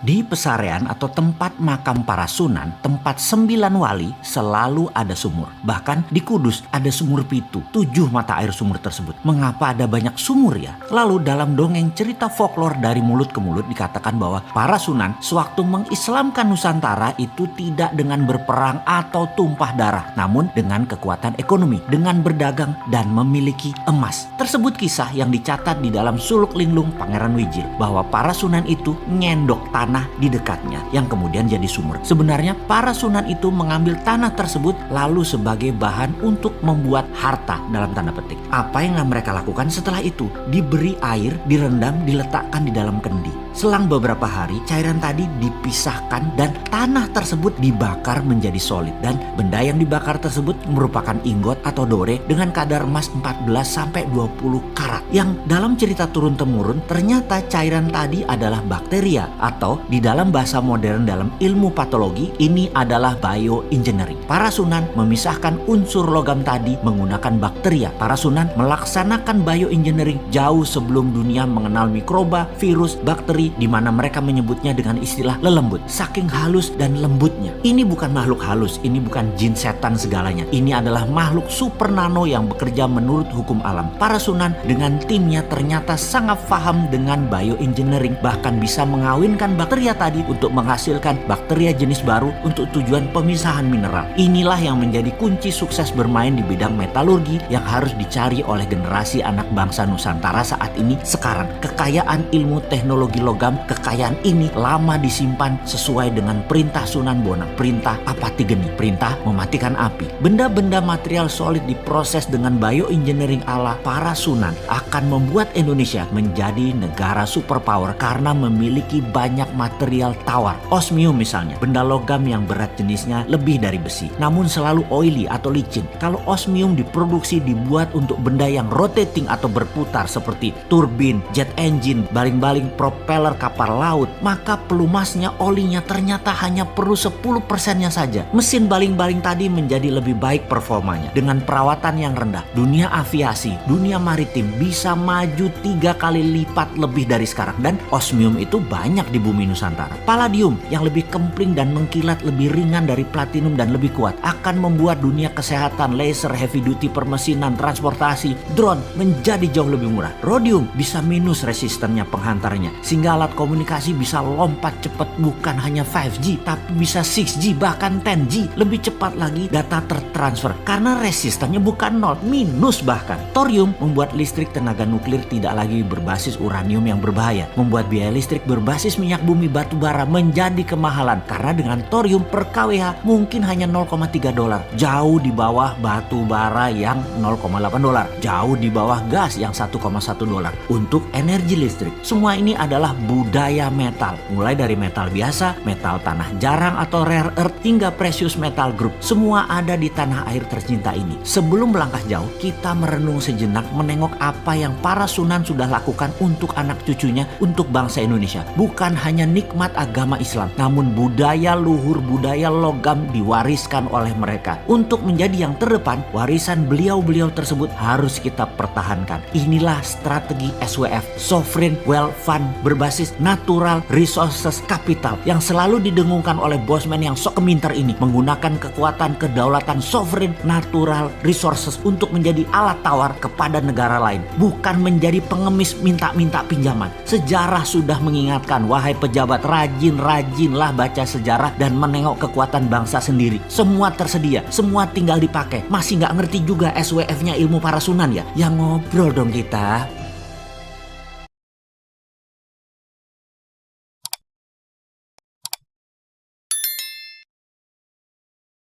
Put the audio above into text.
Di Pesarean atau tempat makam para sunan, tempat 9 wali, selalu ada sumur. Bahkan di Kudus ada sumur Pitu, 7 mata air sumur tersebut. Mengapa ada banyak sumur ya? Lalu dalam dongeng cerita folklor dari mulut ke mulut dikatakan bahwa para sunan sewaktu mengislamkan Nusantara itu tidak dengan berperang atau tumpah darah, namun dengan kekuatan ekonomi, dengan berdagang dan memiliki emas. Tersebut kisah yang dicatat di dalam Suluk Linglung Pangeran Wijil, bahwa para sunan itu nyendok tanah di dekatnya yang kemudian jadi sumur. Sebenarnya para sunan itu mengambil tanah tersebut lalu sebagai bahan untuk membuat harta dalam tanda petik. Apa yang mereka lakukan setelah itu? Diberi air, direndam, diletakkan di dalam kendi. Selang beberapa hari cairan tadi dipisahkan dan tanah tersebut dibakar menjadi solid, dan benda yang dibakar tersebut merupakan ingot atau dore dengan kadar emas 14-20 karat. Yang dalam cerita turun-temurun ternyata cairan tadi adalah bakteria, atau di dalam bahasa modern dalam ilmu patologi ini adalah bioengineering. Para sunan memisahkan unsur logam tadi menggunakan bakteria. Para sunan melaksanakan bioengineering jauh sebelum dunia mengenal mikroba, virus, bakteri, di mana mereka menyebutnya dengan istilah lelembut. Saking halus dan lembutnya. Ini bukan makhluk halus, ini bukan jin setan segalanya. Ini adalah makhluk super nano yang bekerja menurut hukum alam. Para sunan dengan timnya ternyata sangat paham dengan bioengineering, bahkan bisa mengawinkan bakteria tadi untuk menghasilkan bakteria jenis baru untuk tujuan pemisahan mineral. Inilah yang menjadi kunci sukses bermain di bidang metalurgi yang harus dicari oleh generasi anak bangsa Nusantara saat ini. Sekarang kekayaan ilmu teknologi logam, kekayaan ini lama disimpan sesuai dengan perintah Sunan Bonang, perintah Apatigeni, perintah mematikan api. Benda-benda material solid diproses dengan bioengineering ala para sunan akan membuat Indonesia menjadi negara superpower karena memiliki banyak material tawar. Osmium misalnya, benda logam yang berat jenisnya lebih dari besi, namun selalu oily atau licin. Kalau osmium diproduksi dibuat untuk benda yang rotating atau berputar seperti turbin, jet engine, baling-baling propeller kapal laut, maka pelumasnya, olinya ternyata hanya perlu 10%-nya saja. Mesin baling-baling tadi menjadi lebih baik performanya dengan perawatan yang rendah. Dunia aviasi, dunia maritim bisa maju 3 kali lipat lebih dari sekarang, dan osmium itu banyak di bumi Nusantara. Palladium yang lebih kempling dan mengkilat, lebih ringan dari platinum dan lebih kuat, akan membuat dunia kesehatan, laser, heavy duty, permesinan, transportasi, drone menjadi jauh lebih murah. Rhodium bisa minus resistennya penghantarnya, sehingga alat komunikasi bisa lompat cepat, bukan hanya 5G tapi bisa 6G bahkan 10G. Lebih cepat lagi data tertransfer karena resistannya bukan 0, minus bahkan. Thorium membuat listrik tenaga nuklir tidak lagi berbasis uranium yang berbahaya, membuat biaya listrik berbasis minyak bumi batu bara menjadi kemahalan karena dengan thorium per kWh mungkin hanya $0,3, jauh di bawah batu bara yang $0,8, jauh di bawah gas yang $1,1 untuk energi listrik. Semua ini adalah budaya metal, mulai dari metal biasa, metal tanah jarang atau rare earth, hingga precious metal group. Semua ada di tanah air tercinta ini. Sebelum melangkah jauh, kita merenung sejenak menengok apa yang para sunan sudah lakukan untuk anak cucunya, untuk bangsa Indonesia. Bukan hanya nikmat agama Islam, namun budaya luhur, budaya logam diwariskan oleh mereka. Untuk menjadi yang terdepan, warisan beliau-beliau tersebut harus kita pertahankan. Inilah strategi SWF, Sovereign Wealth Fund, berbasis Natural Resources Capital, yang selalu didengungkan oleh bosman yang sok keminter ini, menggunakan kekuatan kedaulatan sovereign natural resources untuk menjadi alat tawar kepada negara lain, bukan menjadi pengemis minta-minta pinjaman. Sejarah sudah mengingatkan, wahai pejabat, rajin-rajinlah baca sejarah dan menengok kekuatan bangsa sendiri. Semua tersedia, semua tinggal dipakai. Masih nggak ngerti juga SWF-nya ilmu para sunan ya? Ya ngobrol dong kita.